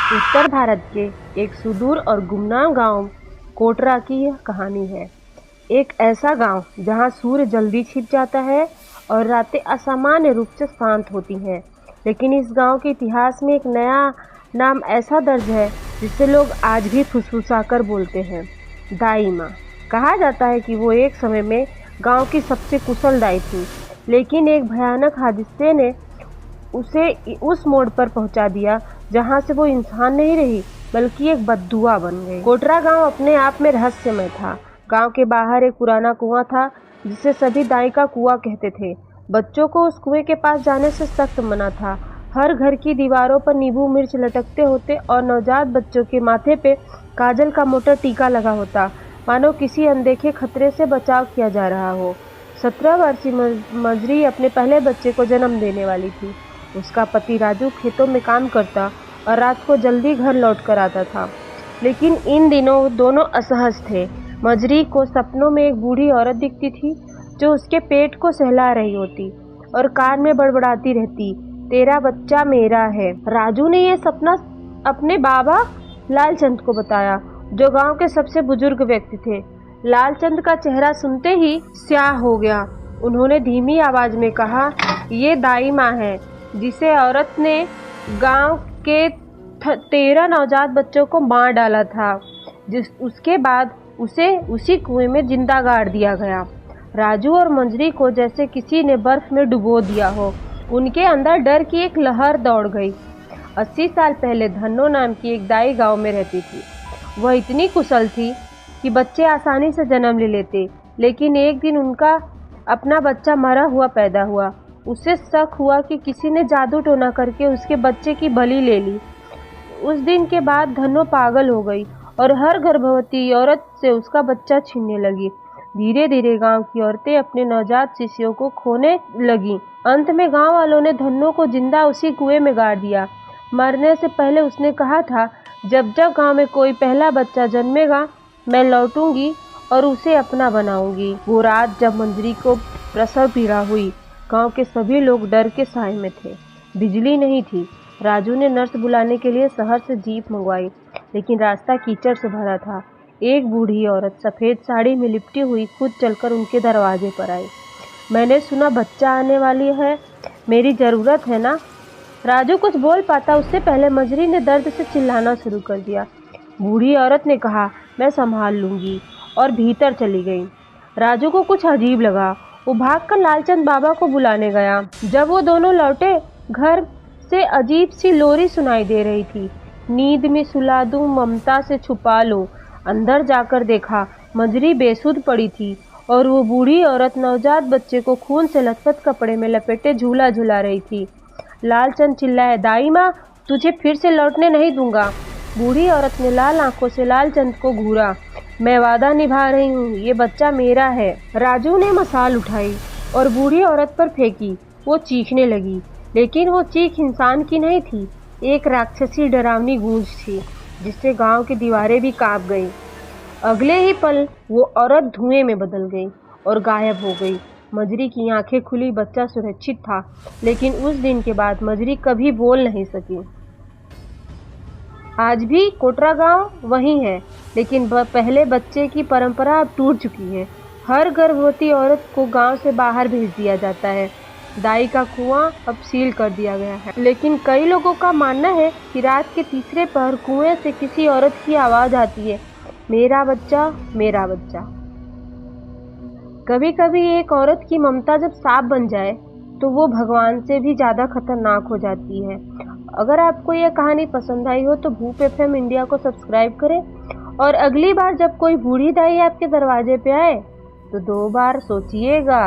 उत्तर भारत के एक सुदूर और गुमनाम गांव कोटरा की यह कहानी है। एक ऐसा गांव जहां सूर्य जल्दी छिप जाता है और रातें असामान्य रूप से शांत होती हैं। लेकिन इस गांव के इतिहास में एक नया नाम ऐसा दर्ज है जिसे लोग आज भी फुसफुसाकर बोलते हैं, दाई माँ। कहा जाता है कि वो एक समय में गांव की सबसे कुशल दाई थी, लेकिन एक भयानक हादसे ने उसे उस मोड़ पर पहुंचा दिया जहां से वो इंसान नहीं रही बल्कि एक बद्दुआ बन गई। कोटरा गांव अपने आप में रहस्यमय था। गांव के बाहर एक पुराना कुआं था जिसे सभी दाई का कुआं कहते थे। बच्चों को उस कुएं के पास जाने से सख्त मना था। हर घर की दीवारों पर नींबू मिर्च लटकते होते और नवजात बच्चों के माथे पे काजल का मोटा टीका लगा होता, मानो किसी अनदेखे खतरे से बचाव किया जा रहा हो। 17 वर्षीय मजरी अपने पहले बच्चे को जन्म देने वाली थी। उसका पति राजू खेतों में काम करता और रात को जल्दी घर लौट कर आता था। लेकिन इन दिनों दोनों असहज थे। मजरी को सपनों में एक बूढ़ी औरत दिखती थी जो उसके पेट को सहला रही होती और कान में बड़बड़ाती रहती, तेरा बच्चा मेरा है। राजू ने यह सपना अपने बाबा लालचंद को बताया, जो गांव के सबसे बुजुर्ग व्यक्ति थे। लालचंद का चेहरा सुनते ही स्याह हो गया। उन्होंने धीमी आवाज में कहा, ये दाई माँ है जिसे औरत ने गांव के 13 नवजात बच्चों को मार डाला था, उसके बाद उसे उसी कुएं में जिंदा गाड़ दिया गया। राजू और मंजरी को जैसे किसी ने बर्फ में डुबो दिया हो। उनके अंदर डर की एक लहर दौड़ गई। 80 साल पहले धन्नो नाम की एक दाई गांव में रहती थी। वह इतनी कुशल थी कि बच्चे आसानी से जन्म ले लेते, लेकिन एक दिन उनका अपना बच्चा मरा हुआ पैदा हुआ। उसे शक हुआ कि किसी ने जादू टोना करके उसके बच्चे की बलि ले ली। उस दिन के बाद धन्नो पागल हो गई और हर गर्भवती औरत से उसका बच्चा छीनने लगी। धीरे धीरे गांव की औरतें अपने नवजात शिशुओं को खोने लगी। अंत में गांव वालों ने धन्नो को जिंदा उसी कुएं में गाड़ दिया। मरने से पहले उसने कहा था, जब जब गांव में कोई पहला बच्चा जन्मेगा मैं लौटूंगी और उसे अपना बनाऊंगी। वो रात जब मंजरी को प्रसव पीड़ा हुई, गांव के सभी लोग डर के साए में थे। बिजली नहीं थी। राजू ने नर्स बुलाने के लिए शहर से जीप मंगवाई, लेकिन रास्ता कीचड़ से भरा था। एक बूढ़ी औरत सफ़ेद साड़ी में लिपटी हुई खुद चलकर उनके दरवाजे पर आई। मैंने सुना बच्चा आने वाली है, मेरी ज़रूरत है ना। राजू कुछ बोल पाता उससे पहले मजरी ने दर्द से चिल्लाना शुरू कर दिया। बूढ़ी औरत ने कहा, मैं संभाल लूँगी, और भीतर चली गई। राजू को कुछ अजीब लगा। वो भागकर लालचंद बाबा को बुलाने गया। जब वो दोनों लौटे, घर से अजीब सी लोरी सुनाई दे रही थी, नींद में सुला दूं, ममता से छुपा लूं। अंदर जाकर देखा, मजरी बेसुध पड़ी थी और वो बूढ़ी औरत नवजात बच्चे को खून से लथपथ कपड़े में लपेटे झूला झुला रही थी। लालचंद चिल्लाए, दाई माँ, तुझे फिर से लौटने नहीं दूंगा। बूढ़ी औरत ने लाल आंखों से लालचंद को घूरा, मैं वादा निभा रही हूँ, ये बच्चा मेरा है। राजू ने मसाल उठाई और बूढ़ी औरत पर फेंकी। वो चीखने लगी, लेकिन वो चीख इंसान की नहीं थी, एक राक्षसी डरावनी गूंज थी जिससे गांव की दीवारें भी कांप गई। अगले ही पल वो औरत धुएं में बदल गई और गायब हो गई। मजरी की आंखें खुली, बच्चा सुरक्षित था, लेकिन उस दिन के बाद मजरी कभी बोल नहीं सकी। आज भी कोटरा गांव वही है, लेकिन पहले बच्चे की परंपरा अब टूट चुकी है। हर गर्भवती औरत को गांव से बाहर भेज दिया जाता है। दाई का कुआं अब सील कर दिया गया है, लेकिन कई लोगों का मानना है कि रात के तीसरे पहर कुएं से किसी औरत की आवाज आती है, मेरा बच्चा मेरा बच्चा। कभी कभी एक औरत की ममता जब सांप बन जाए तो वो भगवान से भी ज़्यादा खतरनाक हो जाती है। अगर आपको यह कहानी पसंद आई हो तो भूप FM इंडिया को सब्सक्राइब करें, और अगली बार जब कोई बूढ़ी दाई आपके दरवाजे पे आए तो 2 बार सोचिएगा।